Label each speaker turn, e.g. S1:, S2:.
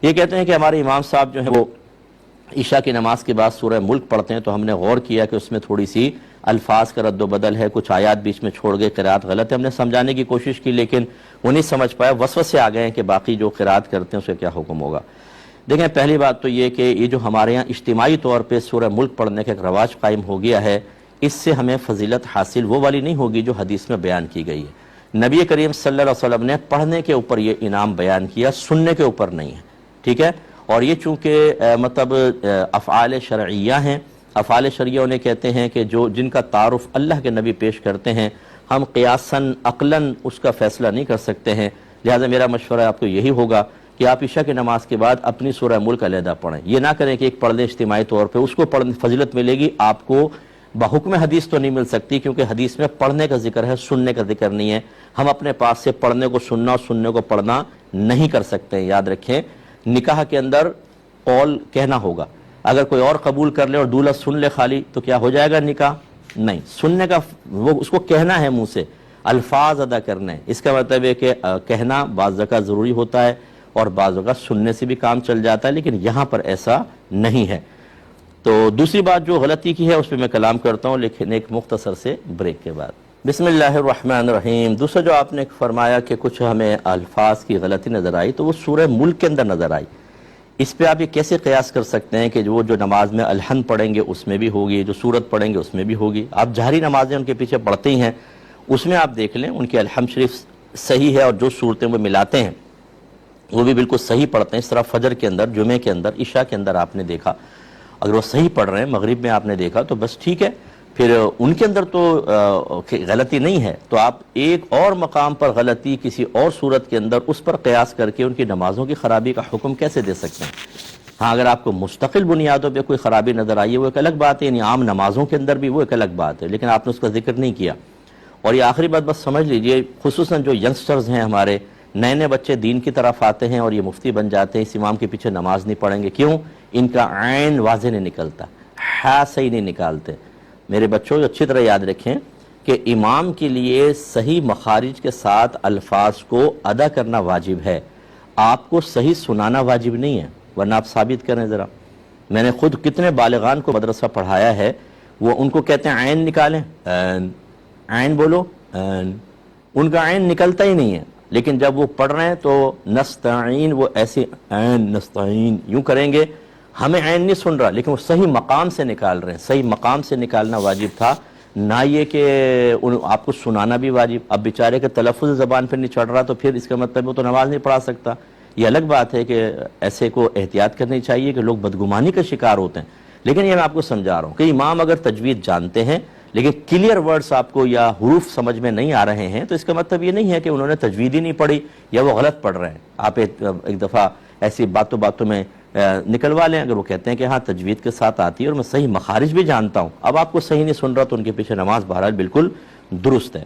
S1: یہ کہتے ہیں کہ ہمارے امام صاحب جو ہیں وہ عشاء کی نماز کے بعد سورہ ملک پڑھتے ہیں، تو ہم نے غور کیا کہ اس میں تھوڑی سی الفاظ کا رد و بدل ہے، کچھ آیات بیچ میں چھوڑ گئے، قرات غلط ہے۔ ہم نے سمجھانے کی کوشش کی لیکن وہ نہیں سمجھ پایا، وسوسے آ گئے ہیں کہ باقی جو قرات کرتے ہیں اس کا کیا حکم ہوگا۔ دیکھیں، پہلی بات تو یہ کہ یہ جو ہمارے ہاں اجتماعی طور پہ سورہ ملک پڑھنے کا ایک رواج قائم ہو گیا ہے، اس سے ہمیں فضیلت حاصل وہ والی نہیں ہوگی جو حدیث میں بیان کی گئی ہے۔ نبی کریم صلی اللہ علیہ وسلم نے پڑھنے کے اوپر یہ انعام بیان کیا، سننے کے اوپر نہیں ہے، ٹھیک ہے۔ اور یہ چونکہ مطلب افعال شرعیہ ہیں، افعال شرعیہ انہیں کہتے ہیں کہ جن کا تعارف اللہ کے نبی پیش کرتے ہیں، ہم قیاساً عقلاً اس کا فیصلہ نہیں کر سکتے ہیں، لہذا میرا مشورہ آپ کو یہی ہوگا کہ آپ عشاء کی نماز کے بعد اپنی سورہ ملک علیحدہ پڑھیں۔ یہ نہ کریں کہ ایک پڑھ لیں اجتماعی طور پہ، اس کو پڑھنے فضیلت ملے گی، آپ کو بحکم حدیث تو نہیں مل سکتی، کیونکہ حدیث میں پڑھنے کا ذکر ہے، سننے کا ذکر نہیں ہے۔ ہم اپنے پاس سے پڑھنے کو سننا اور سننے کو پڑھنا نہیں کر سکتے ہیں۔ یاد رکھیں، نکاح کے اندر قول کہنا ہوگا، اگر کوئی اور قبول کر لے اور دولہا سن لے خالی تو کیا ہو جائے گا نکاح؟ نہیں، سننے کا وہ اس کو کہنا ہے، منہ سے الفاظ ادا کرنے۔ اس کا مطلب ہے کہ کہنا بعض جگہ ضروری ہوتا ہے اور بعض جگہ سننے سے بھی کام چل جاتا ہے، لیکن یہاں پر ایسا نہیں ہے۔ تو دوسری بات جو غلطی کی ہے اس پہ میں کلام کرتا ہوں، لیکن ایک مختصر سے بریک کے بعد۔ بسم اللہ الرحمن الرحیم۔ دوسرا جو آپ نے فرمایا کہ کچھ ہمیں الفاظ کی غلطی نظر آئی، تو وہ سورہ ملک کے اندر نظر آئی۔ اس پہ آپ یہ کیسے قیاس کر سکتے ہیں کہ جو نماز میں الحن پڑھیں گے اس میں بھی ہوگی، جو سورت پڑھیں گے اس میں بھی ہوگی؟ آپ جہری نمازیں ان کے پیچھے پڑھتے ہی ہیں، اس میں آپ دیکھ لیں ان کی الحم شریف صحیح ہے، اور جو صورتیں وہ ملاتے ہیں وہ بھی بالکل صحیح پڑھتے ہیں۔ اس طرح فجر کے اندر، جمعے کے اندر، عشاء کے اندر آپ نے دیکھا اگر وہ صحیح پڑھ رہے ہیں، مغرب میں آپ نے دیکھا تو بس ٹھیک ہے، پھر ان کے اندر تو غلطی نہیں ہے۔ تو آپ ایک اور مقام پر غلطی کسی اور صورت کے اندر اس پر قیاس کر کے ان کی نمازوں کی خرابی کا حکم کیسے دے سکتے ہیں؟ ہاں، اگر آپ کو مستقل بنیادوں پہ کوئی خرابی نظر آئی ہے وہ ایک الگ بات ہے، یعنی عام نمازوں کے اندر بھی وہ ایک الگ بات ہے، لیکن آپ نے اس کا ذکر نہیں کیا۔ اور یہ آخری بات بس سمجھ لیجئے، خصوصاً جو ینگسٹرز ہیں ہمارے، نئے بچے دین کی طرف آتے ہیں اور یہ مفتی بن جاتے ہیں، اس امام کے پیچھے نماز نہیں پڑھیں گے، کیوں؟ ان کا عین واضح نہیں نکلتا، ہا صحیح نہیں نکالتے۔ میرے بچوں اچھی طرح یاد رکھیں کہ امام کے لیے صحیح مخارج کے ساتھ الفاظ کو ادا کرنا واجب ہے، آپ کو صحیح سنانا واجب نہیں ہے، ورنہ آپ ثابت کریں ذرا۔ میں نے خود کتنے بالغان کو مدرسہ پڑھایا ہے، وہ ان کو کہتے ہیں عین نکالیں، عین بولو، ان کا عین نکلتا ہی نہیں ہے، لیکن جب وہ پڑھ رہے ہیں تو نستعین، وہ ایسے عین نستعین یوں کریں گے، ہمیں عین نہیں سن رہا لیکن وہ صحیح مقام سے نکال رہے ہیں۔ صحیح مقام سے نکالنا واجب تھا، نہ یہ کہ آپ کو سنانا بھی واجب۔ اب بیچارے کے تلفظ زبان پہ نہیں چڑھ رہا تو پھر اس کا مطلب وہ تو نماز نہیں پڑھا سکتا۔ یہ الگ بات ہے کہ ایسے کو احتیاط کرنی چاہیے کہ لوگ بدگمانی کا شکار ہوتے ہیں، لیکن یہ میں آپ کو سمجھا رہا ہوں کہ امام اگر تجوید جانتے ہیں لیکن کلیئر ورڈز آپ کو یا حروف سمجھ میں نہیں آ رہے ہیں تو اس کا مطلب یہ نہیں ہے کہ انہوں نے تجوید ہی نہیں پڑھی یا وہ غلط پڑھ رہے ہیں۔ آپ ایک دفعہ ایسی باتوں میں نکلوا لیں، اگر وہ کہتے ہیں کہ ہاں تجوید کے ساتھ آتی ہے اور میں صحیح مخارج بھی جانتا ہوں، اب آپ کو صحیح نہیں سن رہا تو ان کے پیچھے نماز بہرحال بالکل درست ہے۔